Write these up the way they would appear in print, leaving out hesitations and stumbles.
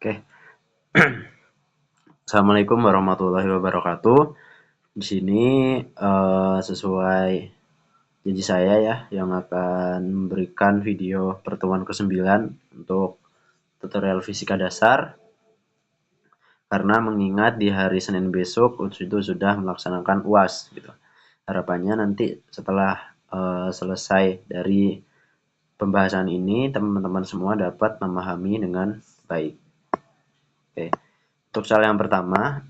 Oke. Assalamualaikum warahmatullahi wabarakatuh. Di sini sesuai janji saya ya, yang akan memberikan video pertemuan ke-9 untuk tutorial fisika dasar. Karena mengingat di hari Senin besok itu sudah melaksanakan UAS gitu. Harapannya nanti setelah selesai dari pembahasan ini, teman-teman semua dapat memahami dengan baik. Oke. Untuk soal yang pertama,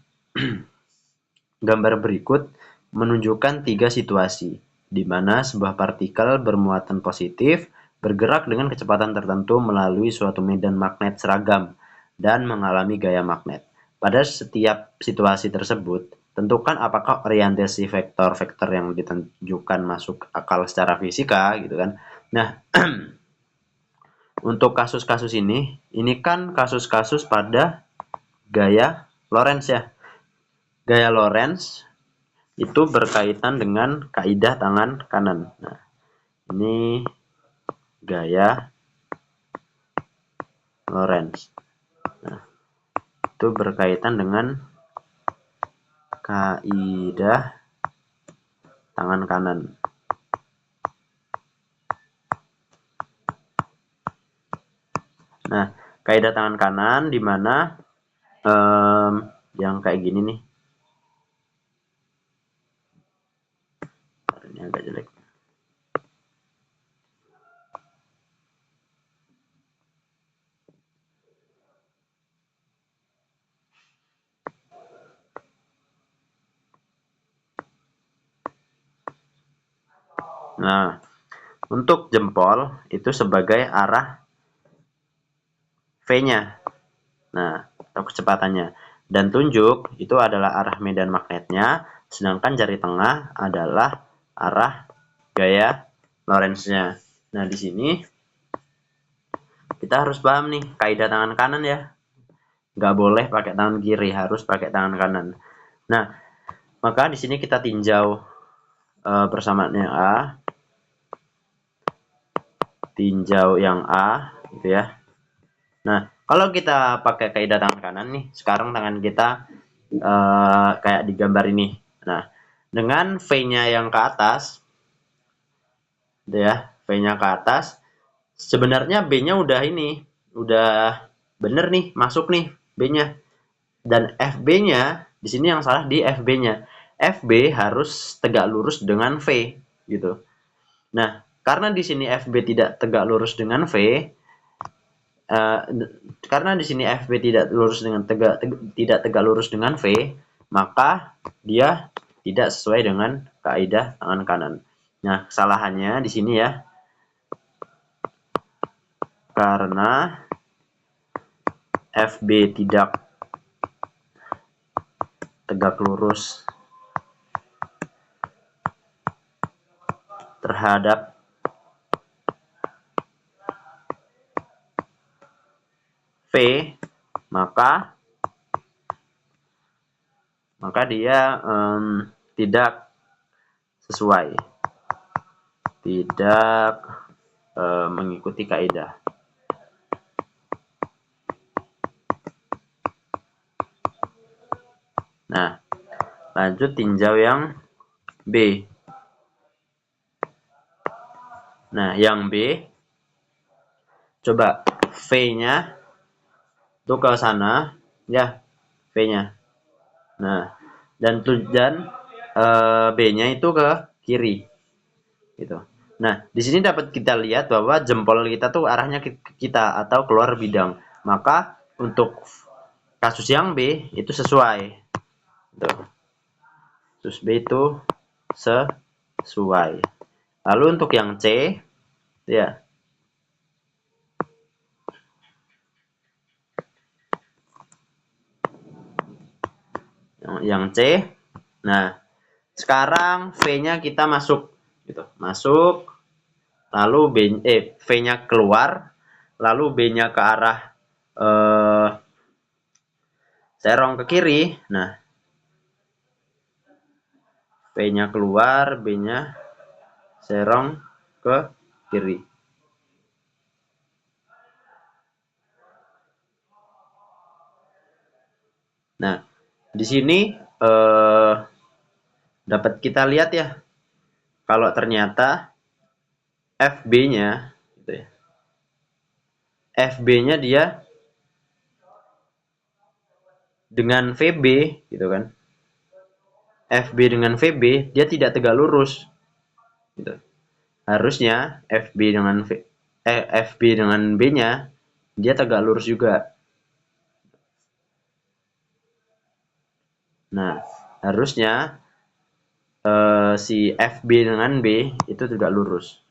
gambar berikut menunjukkan 3 situasi, di mana sebuah partikel bermuatan positif bergerak dengan kecepatan tertentu melalui suatu medan magnet seragam dan mengalami gaya magnet. Pada setiap situasi tersebut, tentukan apakah orientasi vektor-vektor yang ditunjukkan masuk akal secara fisika, gitu kan. Nah, untuk kasus-kasus ini kan kasus-kasus pada gaya Lorentz ya. Gaya Lorentz itu berkaitan dengan kaidah tangan kanan. Nah, ini gaya Lorentz. Nah, itu berkaitan dengan kaidah tangan kanan. Nah, kaidah tangan kanan di mana yang kayak gini nih. Ini agak jelek. Nah, untuk jempol itu sebagai arah V-nya. Nah, atau kecepatannya. Dan tunjuk itu adalah arah medan magnetnya, sedangkan jari tengah adalah arah gaya Lorentz-nya. Nah, di sini kita harus paham nih kaidah tangan kanan ya. Nggak boleh pakai tangan kiri, harus pakai tangan kanan. Nah, maka di sini kita tinjau persamaannya A, tinjau yang A, gitu ya. Nah, kalau kita pakai kaidah tangan kanan nih, sekarang tangan kita kayak di gambar ini. Nah, dengan V-nya yang ke atas, gitu ya, V-nya ke atas, sebenarnya B-nya udah ini, udah bener nih, masuk nih B-nya. Dan FB-nya, di sini yang salah di FB-nya. FB harus tegak lurus dengan V, gitu. Nah, karena di sini FB tidak tegak lurus dengan V, karena di sini FB tidak tegak lurus dengan V, maka dia tidak sesuai dengan kaidah tangan kanan. Nah, kesalahannya di sini ya, karena FB tidak tegak lurus terhadap V, maka dia tidak sesuai, tidak mengikuti kaidah. Nah, lanjut tinjau yang B. Nah, yang B, coba V-nya itu ke sana, ya, V-nya. Nah, dan B-nya itu ke kiri, gitu. Nah, di sini dapat kita lihat bahwa jempol kita tuh arahnya ke kita atau keluar bidang. Maka untuk kasus yang B itu sesuai. Tuh. Kasus B itu sesuai. Lalu untuk yang C, ya. Yang C. Nah, sekarang V-nya kita masuk gitu. Masuk, lalu V-nya keluar, lalu B-nya ke arah serong ke kiri. Nah, V-nya keluar, B-nya serong ke kiri. Nah, di sini dapat kita lihat ya, kalau ternyata FB-nya gitu ya. FB-nya dia dengan VB gitu kan. FB dengan VB dia tidak tegak lurus gitu. Harusnya FB dengan B-nya dia tegak lurus juga. Nah, harusnya si FB dengan B itu tegak lurus.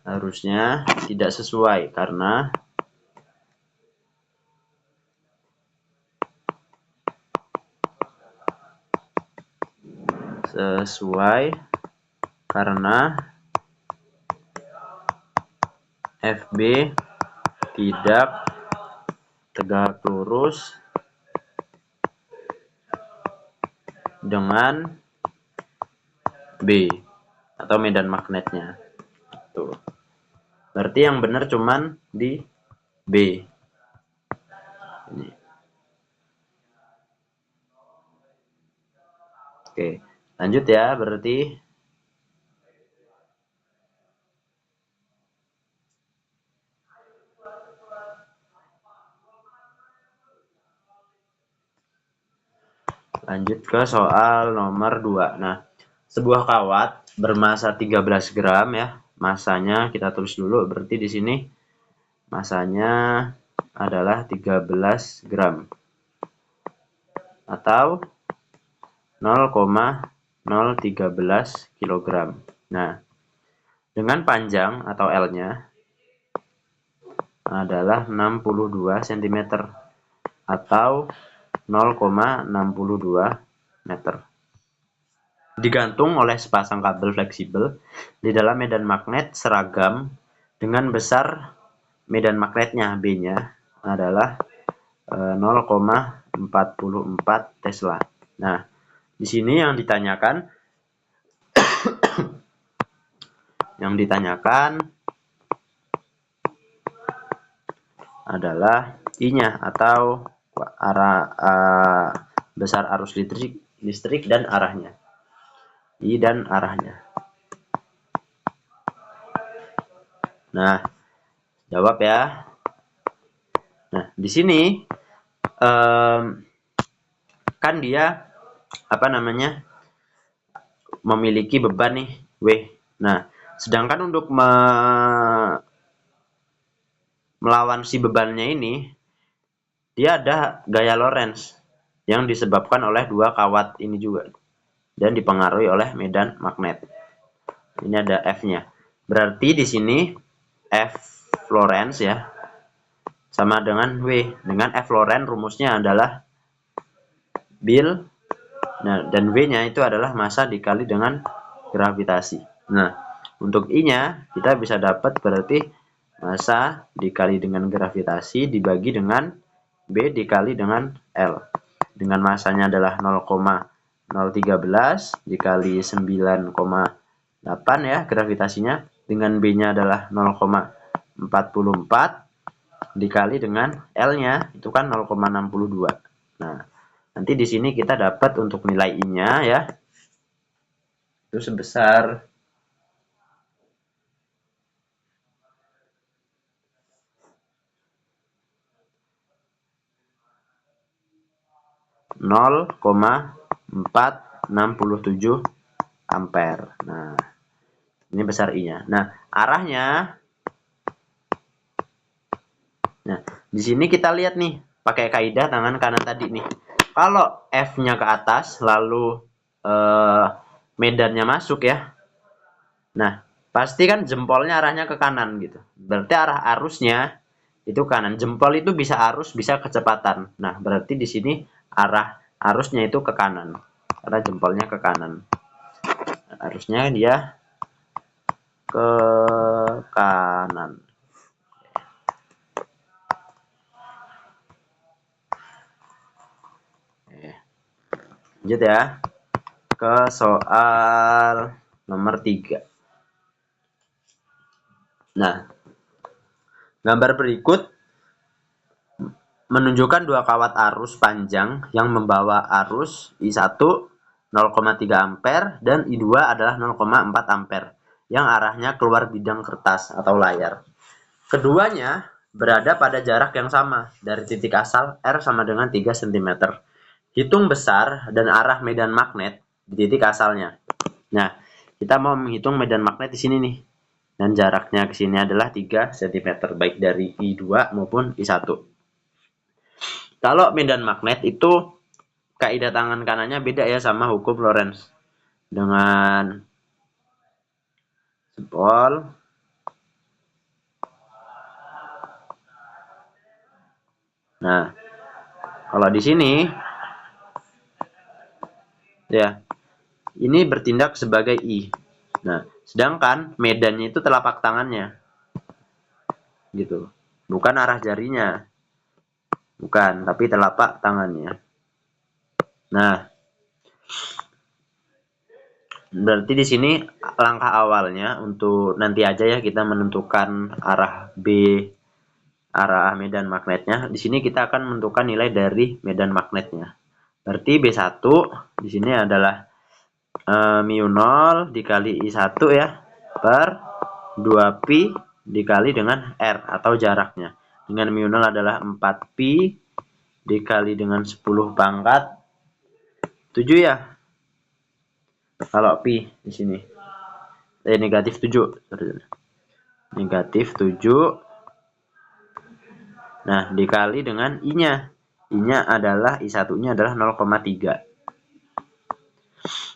Harusnya tidak sesuai karena FB tidak tegak lurus dengan B atau medan magnetnya. Tuh. Berarti yang benar cuman di B. Ini. Oke, lanjut ya berarti. Lanjut ke soal nomor 2. Nah, sebuah kawat bermasa 13 gram ya. Masanya kita tulis dulu, berarti di sini masanya adalah 13 gram atau 0,013 kg. Nah, dengan panjang atau L-nya adalah 62 cm atau 0,62 meter. Digantung oleh sepasang kabel fleksibel di dalam medan magnet seragam dengan besar medan magnetnya B-nya adalah 0,44 Tesla. Nah, di sini yang ditanyakan adalah I-nya atau besar arus listrik dan arahnya. I dan arahnya. Nah, jawab ya. Nah, di sini kan dia memiliki beban nih W. Nah, sedangkan untuk melawan si bebannya ini, dia ada gaya Lorentz yang disebabkan oleh dua kawat ini juga dan dipengaruhi oleh medan magnet. Ini ada F-nya. Berarti di sini F Lorentz ya sama dengan W. Dengan F Lorentz rumusnya adalah Bill. Nah, dan W-nya itu adalah massa dikali dengan gravitasi. Nah, untuk I-nya kita bisa dapat berarti massa dikali dengan gravitasi dibagi dengan B dikali dengan L. Dengan massanya adalah 0,013 dikali 9,8 ya gravitasinya. Dengan B-nya adalah 0,44 dikali dengan L-nya itu kan 0,62. Nah, nanti di sini kita dapat untuk nilai I-nya ya. Itu sebesar 0,467 ampere. Nah, ini besar I-nya. Nah, arahnya. Nah, di sini kita lihat nih, pakai kaidah tangan kanan tadi nih. Kalau F-nya ke atas, lalu medannya masuk ya. Nah, pasti kan jempolnya arahnya ke kanan gitu. Berarti arah arusnya itu kanan. Jempol itu bisa arus, bisa kecepatan. Nah, berarti di sini arah arusnya itu ke kanan. Karena jempolnya ke kanan. Arusnya dia ke kanan. Lanjut ya ke soal nomor 3. Nah, gambar berikut menunjukkan dua kawat arus panjang yang membawa arus I1 0,3 ampere dan I2 adalah 0,4 ampere yang arahnya keluar bidang kertas atau layar. Keduanya berada pada jarak yang sama dari titik asal R sama dengan 3 cm. Hitung besar dan arah medan magnet di titik asalnya. Nah, kita mau menghitung medan magnet di sini nih. Dan jaraknya ke sini adalah 3 cm baik dari I2 maupun I1. Kalau medan magnet itu kaidah tangan kanannya beda ya sama hukum Lorentz. Dengan jempol. Nah, kalau di sini ya, ini bertindak sebagai I. Nah, sedangkan medannya itu telapak tangannya. Gitu. Bukan arah jarinya. Bukan, tapi telapak tangannya. Nah, berarti di sini langkah awalnya untuk nanti aja ya kita menentukan arah arah medan magnetnya. Di sini kita akan menentukan nilai dari medan magnetnya. Berarti B1 di sini adalah mu 0 dikali I1 ya per 2pi dikali dengan R atau jaraknya. Dengan mu 0 adalah 4pi dikali dengan 10 pangkat 7 ya. Kalau pi di sini. Negatif 7. Negatif 7. Nah, dikali dengan I-nya. I-nya adalah I1-nya adalah 0,3.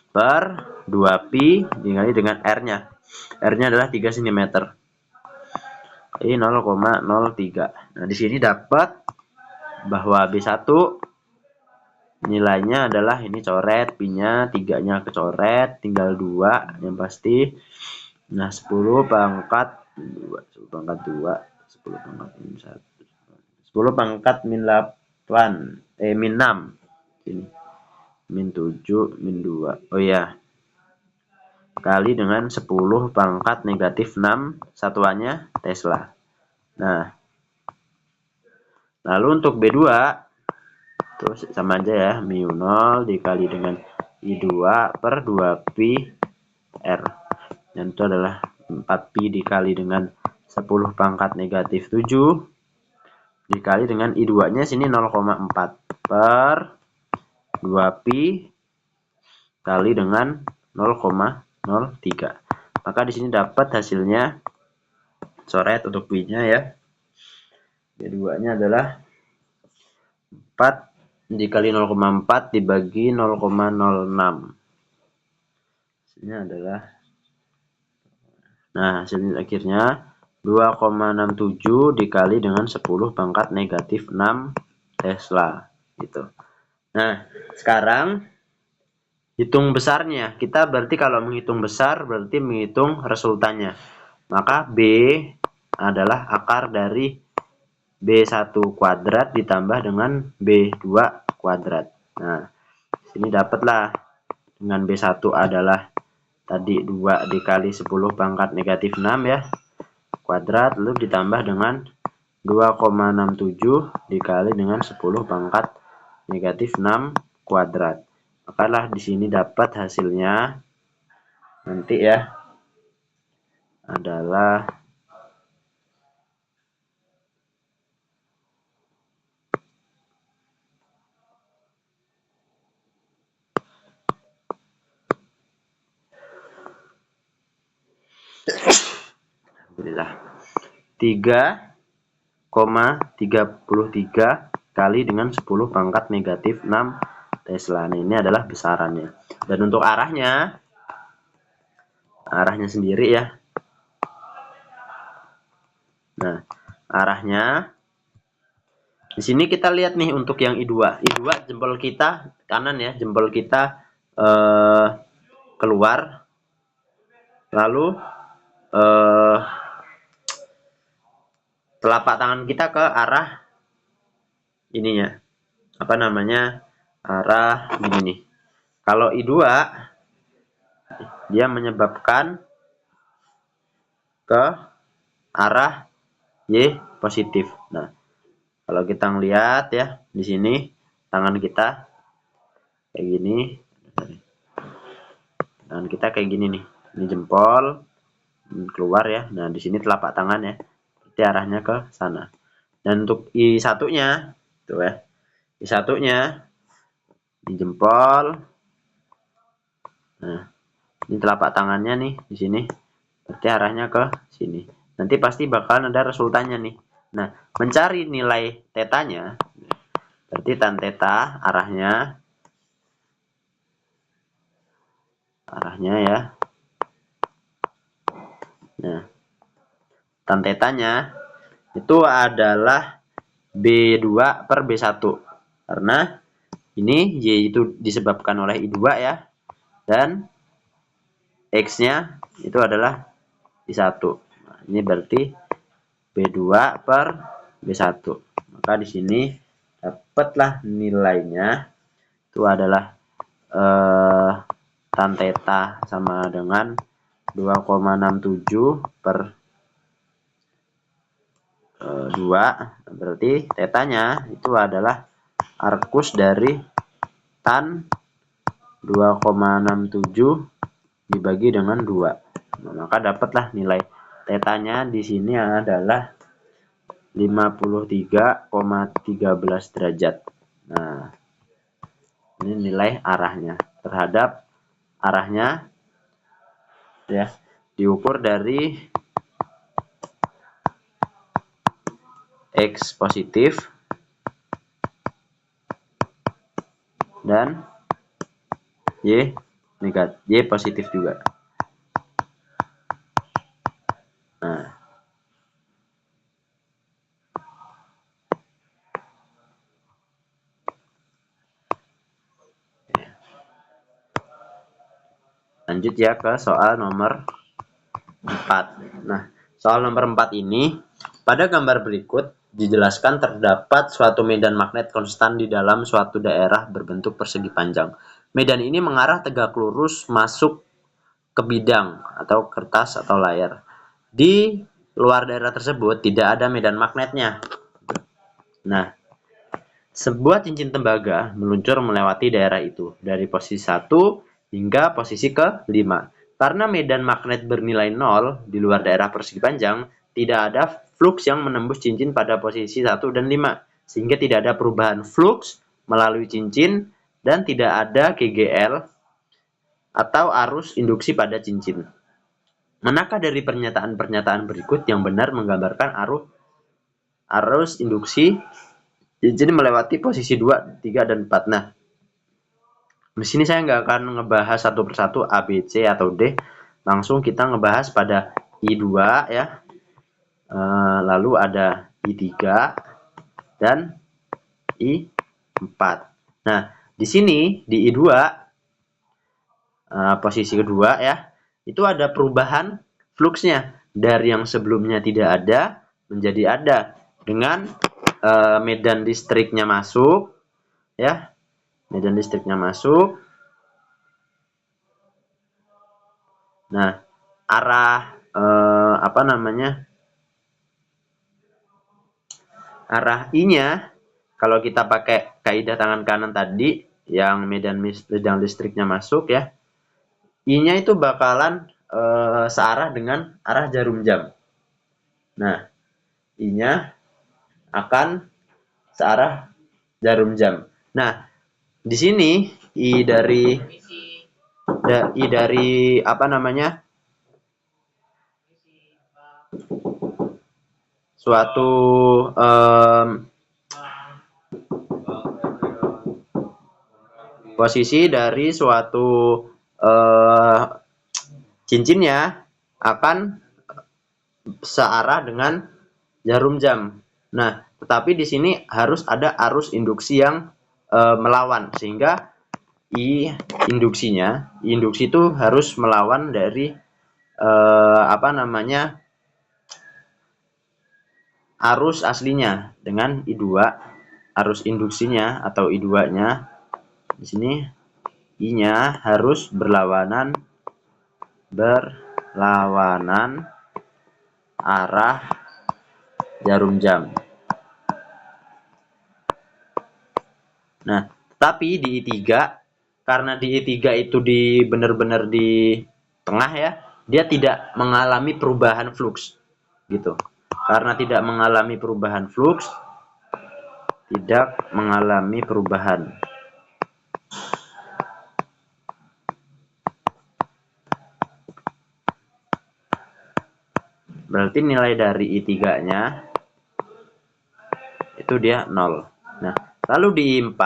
Per 2pi dikali dengan R-nya. R-nya adalah 3 cm. Ini 0,03. Nah, di sini dapat bahwa B1 nilainya adalah ini coret, pi-nya 3-nya kecoret, tinggal 2 yang pasti. Nah, 10 pangkat 2, 10 pangkat 2, 10 pangkat min 1. 10 pangkat min 8, min 6. Ini. Min 7, min 2. Oh iya. Kali dengan 10 pangkat negatif 6, satuannya Tesla. Nah, lalu untuk B2 terus sama aja ya, mu 0 dikali dengan I2 per 2pi R. Dan itu adalah 4pi dikali dengan 10 pangkat negatif 7 dikali dengan I2-nya sini 0,4 per 2pi kali dengan 0,03. Maka di sini dapat hasilnya, coret untuk pi-nya ya. B2-nya adalah 4 dikali 0,4 dibagi 0,06. Hasilnya adalah, nah hasilnya akhirnya 2,67 dikali dengan 10 pangkat negatif 6 Tesla gitu. Nah, sekarang hitung besarnya. Kita berarti kalau menghitung besar berarti menghitung resultannya. Maka B adalah akar dari B1 kuadrat ditambah dengan B2 kuadrat. Nah, sini dapatlah dengan B1 adalah tadi 2 dikali 10 pangkat negatif 6 ya. Kuadrat lalu ditambah dengan 2,67 dikali dengan 10 pangkat negatif 6 kuadrat. Makalah di sini dapat hasilnya nanti ya adalah Alhamdulillah 3,33 kali dengan 10 pangkat negatif 6 Tesla. Nah, ini adalah besarannya. Dan untuk arahnya sendiri ya. Nah, arahnya di sini kita lihat nih untuk yang I2. I2 jempol kita kanan ya, jempol kita keluar. Lalu telapak tangan kita ke arah ininya. Apa namanya? Arah ini nih. Kalau I2 dia menyebabkan ke arah Y positif. Nah, kalau kita ngelihat ya di sini tangan kita kayak gini. Tangan kita kayak gini nih. Ini jempol keluar ya. Nah, di sini telapak tangan ya. Berarti arahnya ke sana. Dan untuk I1-nya tuh ya. I1-nya di jempol. Nah, ini telapak tangannya nih di sini. Berarti arahnya ke sini. Nanti pasti bakalan ada resultannya nih. Nah, mencari nilai tetanya. Berarti tan teta arahnya ya. Nah, tan tetanya itu adalah B2 per B1. Karena ini Y itu disebabkan oleh I2 ya. Dan X-nya itu adalah I1. Nah, ini berarti B2 per B1. Maka di sini dapatlah nilainya itu adalah tan theta sama dengan 2,67 per 2. Berarti tetanya itu adalah arcus dari tan 2,67 dibagi dengan 2. Nah, maka dapatlah nilai tetanya di sini adalah 53,13 derajat. Nah, ini nilai arahnya terhadap arahnya ya diukur dari X positif dan Y negatif, Y positif juga. Nah, lanjut ya ke soal nomor 4. Nah, soal nomor 4 ini pada gambar berikut dijelaskan terdapat suatu medan magnet konstan di dalam suatu daerah berbentuk persegi panjang. Medan ini mengarah tegak lurus masuk ke bidang atau kertas atau layar. Di luar daerah tersebut tidak ada medan magnetnya. Nah, sebuah cincin tembaga meluncur melewati daerah itu dari posisi 1 hingga posisi ke-5. Karena medan magnet bernilai 0 di luar daerah persegi panjang, tidak ada flux yang menembus cincin pada posisi 1 dan 5, sehingga tidak ada perubahan flux melalui cincin dan tidak ada KGL atau arus induksi pada cincin. Manakah dari pernyataan-pernyataan berikut yang benar menggambarkan arus induksi cincin melewati posisi 2, 3, dan 4? Nah, di sini saya nggak akan ngebahas satu persatu A, B, C, atau D. Langsung kita ngebahas pada I2 ya. Lalu ada I3 dan I4. Nah, di sini di I2 posisi kedua ya, itu ada perubahan fluxnya dari yang sebelumnya tidak ada menjadi ada dengan medan listriknya masuk ya, medan listriknya masuk. Nah, arah arah I-nya kalau kita pakai kaidah tangan kanan tadi yang medan listriknya masuk ya, I-nya itu bakalan searah dengan arah jarum jam. Nah, I-nya akan searah jarum jam. Nah, di sini I dari suatu posisi dari suatu cincinnya akan searah dengan jarum jam. Nah, tetapi di sini harus ada arus induksi yang melawan, sehingga induksi itu harus melawan dari arus aslinya dengan I2, arus induksinya atau I2-nya. Di sini I-nya harus berlawanan arah jarum jam. Nah, tapi di I3, karena di I3 itu benar-benar di tengah ya, dia tidak mengalami perubahan flux gitu. Karena tidak mengalami perubahan flux, tidak mengalami perubahan. Berarti nilai dari I3-nya itu dia 0. Nah, lalu di I4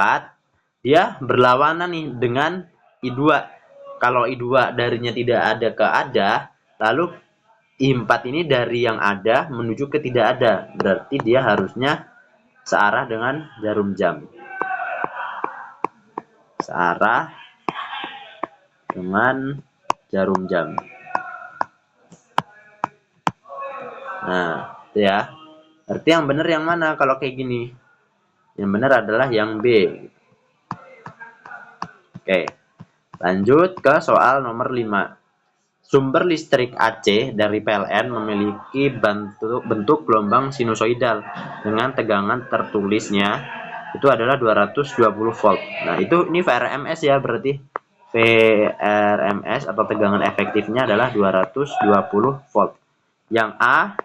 dia berlawanan nih dengan I2. Kalau I2 darinya tidak ada ke ada, lalu I4 ini dari yang ada menuju ke tidak ada. Berarti dia harusnya searah dengan jarum jam. Searah dengan jarum jam. Nah, itu ya. Berarti yang benar yang mana kalau kayak gini? Yang benar adalah yang B. Oke. Lanjut ke soal nomor 5. Sumber listrik AC dari PLN memiliki bentuk gelombang sinusoidal dengan tegangan tertulisnya itu adalah 220 volt. Nah, ini VRMS ya, berarti VRMS atau tegangan efektifnya adalah 220 volt. Yang A,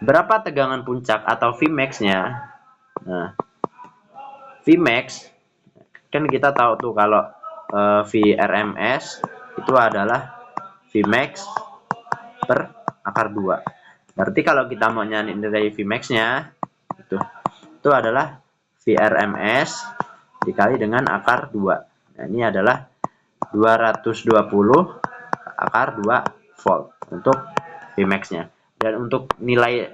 berapa tegangan puncak atau Vmax-nya? Nah, Vmax kan kita tahu tuh kalau VRMS itu adalah Vmax per akar 2. Berarti kalau kita mau nyari nilai Vmax-nya itu adalah VRMS dikali dengan akar 2. Nah, ini adalah 220 akar 2 volt untuk Vmax-nya. Dan untuk nilai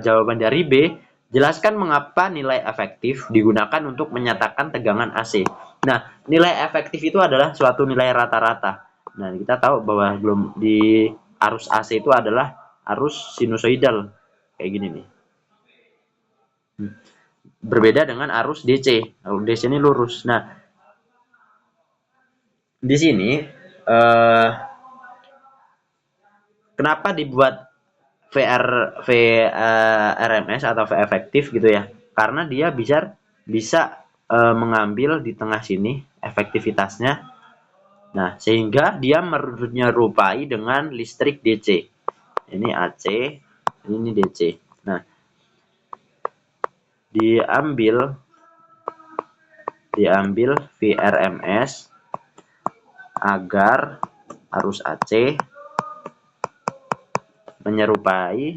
jawaban dari B, jelaskan mengapa nilai efektif digunakan untuk menyatakan tegangan AC. Nah, nilai efektif itu adalah suatu nilai rata-rata. Nah, kita tahu bahwa di arus AC itu adalah arus sinusoidal kayak gini nih. Berbeda dengan arus DC. Arus DC ini lurus. Nah, di sini kenapa dibuat VRMS atau V efektif gitu ya? Karena dia bisa mengambil di tengah sini efektivitasnya. Nah, sehingga dia menyerupai dengan listrik DC. Ini AC, ini DC. Nah, diambil VRMS agar arus AC menyerupai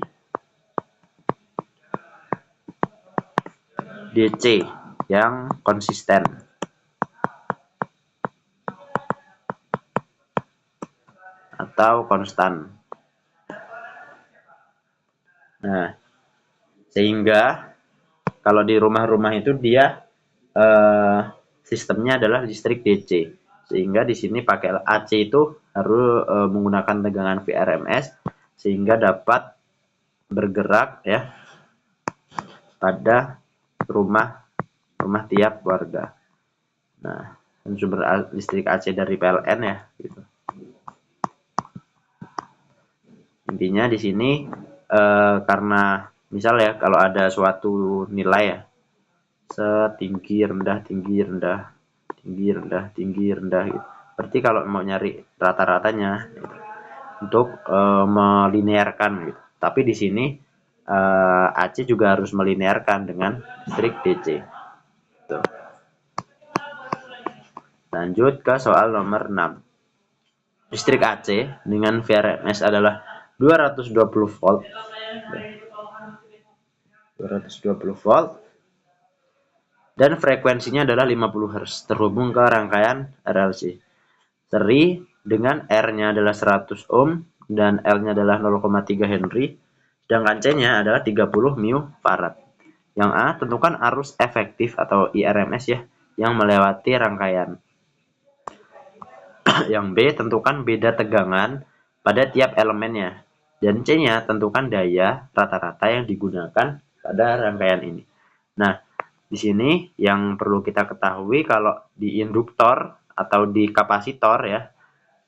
DC yang konsisten. Atau konstan. Nah, sehingga kalau di rumah-rumah itu dia sistemnya adalah listrik DC. Sehingga di sini pakai AC itu harus menggunakan tegangan VRMS sehingga dapat bergerak ya pada rumah tiap warga. Nah, sumber listrik AC dari PLN ya gitu. Intinya di sini karena misal ya kalau ada suatu nilai ya setinggi rendah tinggi rendah tinggi rendah tinggi rendah gitu. Berarti kalau mau nyari rata-ratanya gitu, untuk melinearkan gitu. Tapi di sini AC juga harus melinearkan dengan listrik DC. Gitu. Lanjut ke soal nomor 6. Listrik AC dengan VRMS adalah 220 volt. 220 volt. Dan frekuensinya adalah 50 Hz terhubung ke rangkaian RLC. Seri dengan R-nya adalah 100 ohm dan L-nya adalah 0,3 Henry. Sedangkan C-nya adalah 30 μF. Yang A, tentukan arus efektif atau IRMS ya yang melewati rangkaian. Yang B, tentukan beda tegangan pada tiap elemennya. Dan C-nya, tentukan daya rata-rata yang digunakan pada rangkaian ini. Nah, di sini yang perlu kita ketahui kalau di induktor atau di kapasitor ya,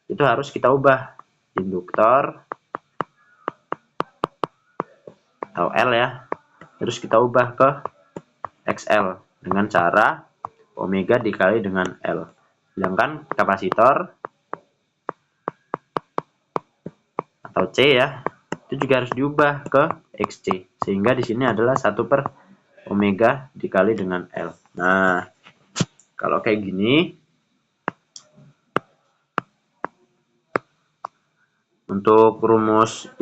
itu harus kita ubah induktor atau L ya. Terus kita ubah ke XL dengan cara omega dikali dengan L. Sedangkan kapasitor atau C ya, itu juga harus diubah ke XC. Sehingga di sini adalah 1 per omega dikali dengan L. Nah, kalau kayak gini, untuk rumus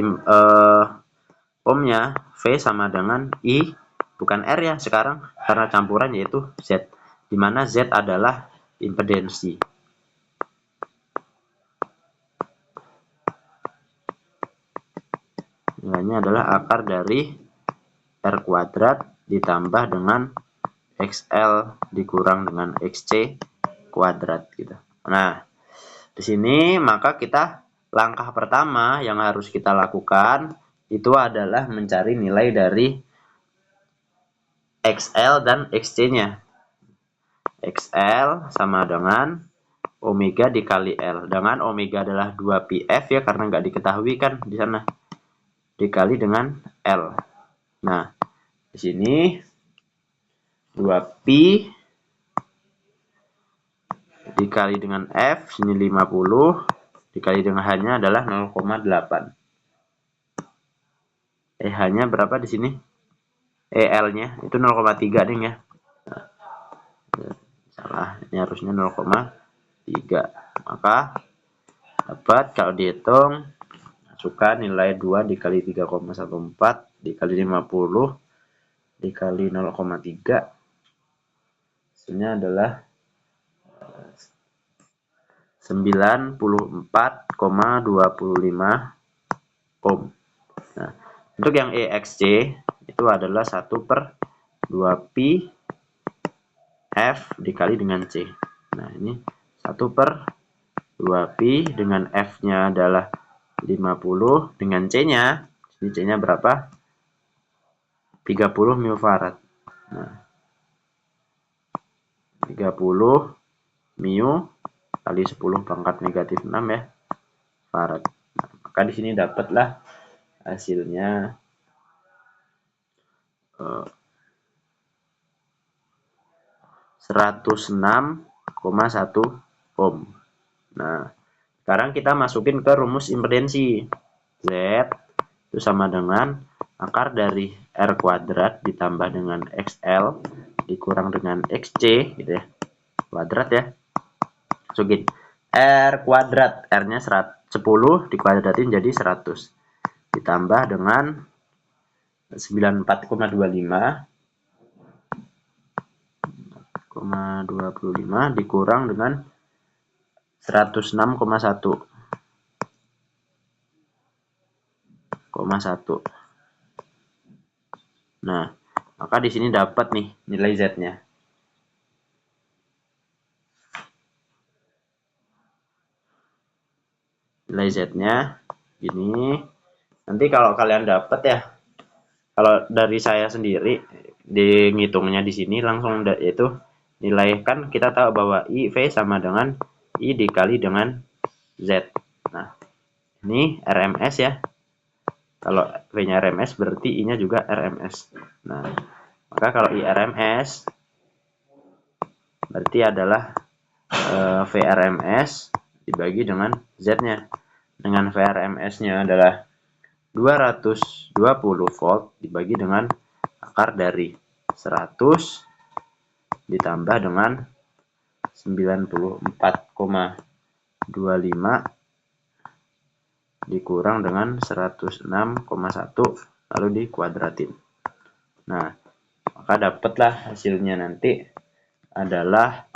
ohmnya V sama dengan I, bukan R ya sekarang, karena campuran yaitu Z, di mana Z adalah impedensi. Nilainya adalah akar dari R kuadrat ditambah dengan XL dikurang dengan XC kuadrat gitu. Nah, di sini maka kita langkah pertama yang harus kita lakukan itu adalah mencari nilai dari XL dan XC-nya. XL sama dengan omega dikali L. Dengan omega adalah 2πf ya, karena nggak diketahui kan di sana. Dikali dengan L. Nah, di sini 2pi dikali dengan F, sini 50, dikali dengan H-nya adalah 0,8. H-nya berapa di sini? L-nya itu 0,3 nih ya. Nah, salah, ini harusnya 0,3. Maka dapat kalau dihitung, masukkan nilai 2 dikali 3,14 dikali 50 dikali 0,3, hasilnya adalah 94,25 ohm. Nah, untuk yang EXC itu adalah 1 per 2pi F dikali dengan C. Nah, ini 1 per 2pi dengan F-nya adalah 50 dengan C-nya. Ini C-nya berapa? 30 mFarad. Nah, 30 mu kali 10 pangkat negatif 6 ya, farad. Nah, maka di sini dapatlah hasilnya 106,1 ohm. Nah, sekarang kita masukin ke rumus impedensi. Z itu sama dengan akar dari R kuadrat ditambah dengan XL dikurang dengan XC gitu ya, kuadrat ya. Masukin R kuadrat, R-nya 10 dikuadratin jadi 100 ditambah dengan 94,25 dikurang dengan 106,1. Nah, maka di sini dapat nih nilai Z-nya. Nilai Z-nya ini. Nanti kalau kalian dapat ya, kalau dari saya sendiri di ngitungnya di sini langsung yaitu nilai, kan kita tahu bahwa I V sama dengan I dikali dengan Z. Nah, ini RMS ya. Kalau V-nya RMS berarti I-nya juga RMS. Nah, maka kalau I RMS berarti adalah V RMS dibagi dengan Z-nya. Dengan V RMS-nya adalah 220 volt dibagi dengan akar dari 100 ditambah dengan 94,25 dikurang dengan 106,1 lalu dikuadratin. Nah, maka dapatlah hasilnya nanti adalah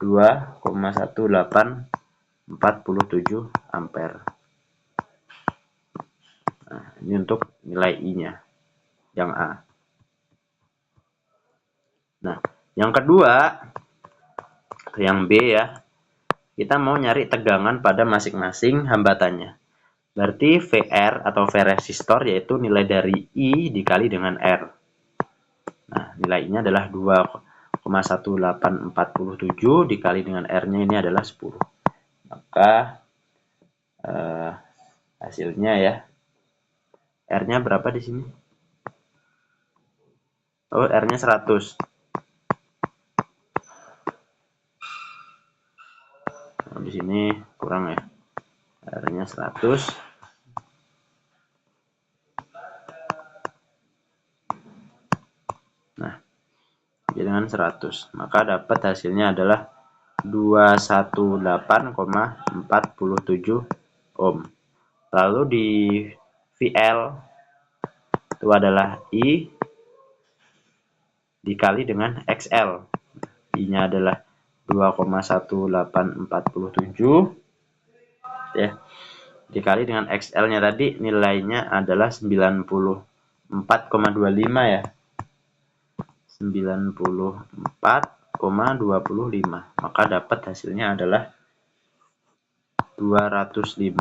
2,1847 ampere. Nah, ini untuk nilai I-nya yang A. Nah, yang kedua, yang B ya, kita mau nyari tegangan pada masing-masing hambatannya. Berarti VR atau V resistor yaitu nilai dari I dikali dengan R. Nah, nilainya adalah 2,1847 dikali dengan R-nya ini adalah 10. Maka hasilnya ya, R-nya berapa di sini? Oh, R-nya 100. Nah, di sini kurang ya. R-nya 100. Nah, dengan 100, maka dapat hasilnya adalah 218,47 ohm. Lalu di VL itu adalah I dikali dengan XL. I-nya adalah 2,1847 ya. Dikali dengan XL-nya tadi nilainya adalah 94,25 ya. 94,25. Maka dapat hasilnya adalah 205,9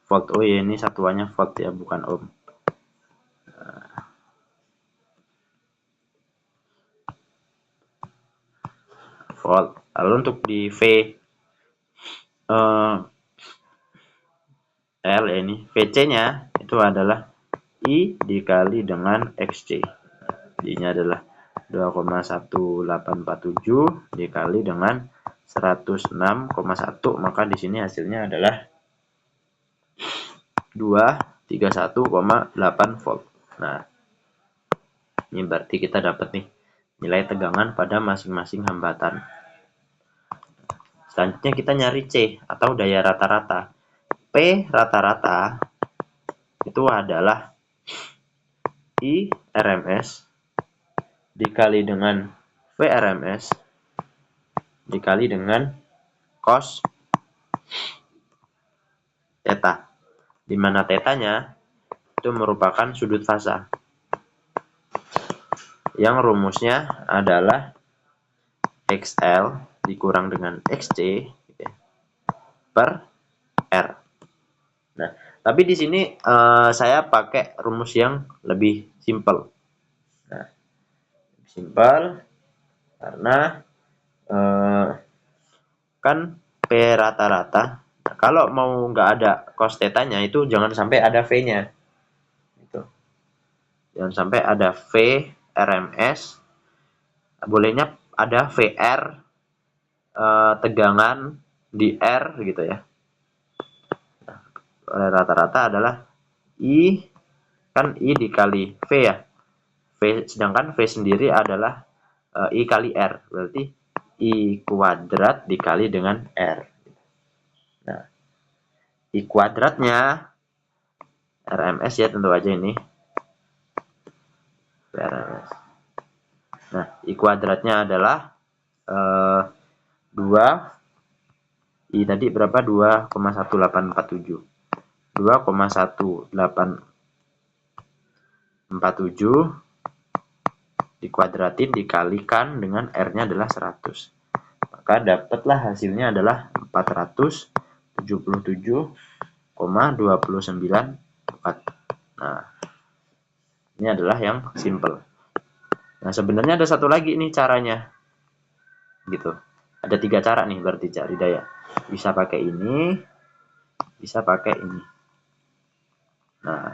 volt. Oh ya, ini satuannya volt ya, bukan ohm. Volt. Lalu untuk di L ini, VC-nya itu adalah I dikali dengan XC. I-nya adalah 2,1847 dikali dengan 106,1, maka di sini hasilnya adalah 231,8 volt. Nah, ini berarti kita dapat nih nilai tegangan pada masing-masing hambatan. Selanjutnya kita nyari C atau daya rata-rata. P rata-rata itu adalah I RMS dikali dengan V RMS dikali dengan cos theta, di mana tetanya itu merupakan sudut fasa yang rumusnya adalah XL dikurang dengan XC per R. Nah, tapi di sini saya pakai rumus yang lebih simpel. Nah, simpel karena kan P rata-rata. Nah, kalau mau nggak ada cos tetanya itu jangan sampai ada V-nya. Gitu. Jangan sampai ada V RMS. Bolehnya ada VR tegangan di R gitu ya. Rata-rata adalah I, kan I dikali V ya. V, sedangkan V sendiri adalah I kali R. Berarti I kuadrat dikali dengan R. Nah, I kuadratnya RMS ya, tentu aja ini. RMS. Nah, I kuadratnya adalah 2. I tadi berapa? 2,1847. 2,1847 dikuadratin dikalikan dengan R-nya adalah 100. Maka dapatlah hasilnya adalah 477,29 watt. Nah, ini adalah yang simple. Nah, sebenarnya ada satu lagi nih caranya. Gitu. Ada 3 cara nih berarti cari daya. Bisa pakai ini, bisa pakai ini. Nah,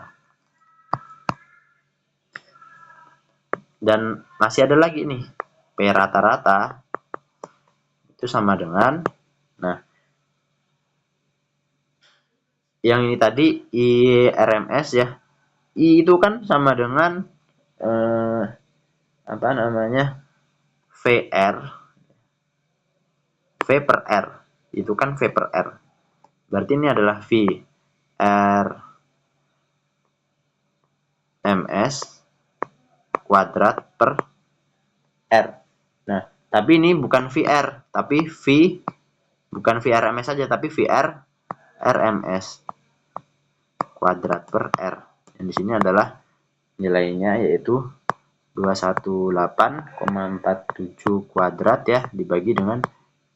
dan masih ada lagi nih. P rata-rata itu sama dengan, nah, yang ini tadi I RMS ya. I itu kan sama dengan apa namanya? VR. V per R. Itu kan V per R. Berarti ini adalah V R MS kuadrat per R. Nah, tapi ini bukan VR, tapi bukan VRMS saja, tapi VR RMS kuadrat per R. Yang di sini adalah nilainya yaitu 218,47 kuadrat ya dibagi dengan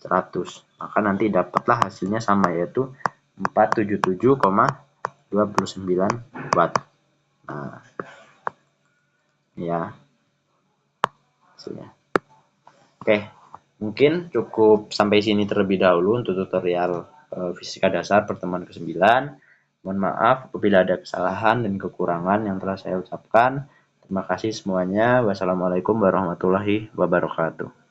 100. Maka nanti dapatlah hasilnya sama, yaitu 477,29 watt. Nah, ya hasilnya. Oke, mungkin cukup sampai sini terlebih dahulu untuk tutorial fisika dasar pertemuan ke-9. Mohon maaf apabila ada kesalahan dan kekurangan yang telah saya ucapkan. Terima kasih semuanya. Wassalamualaikum warahmatullahi wabarakatuh.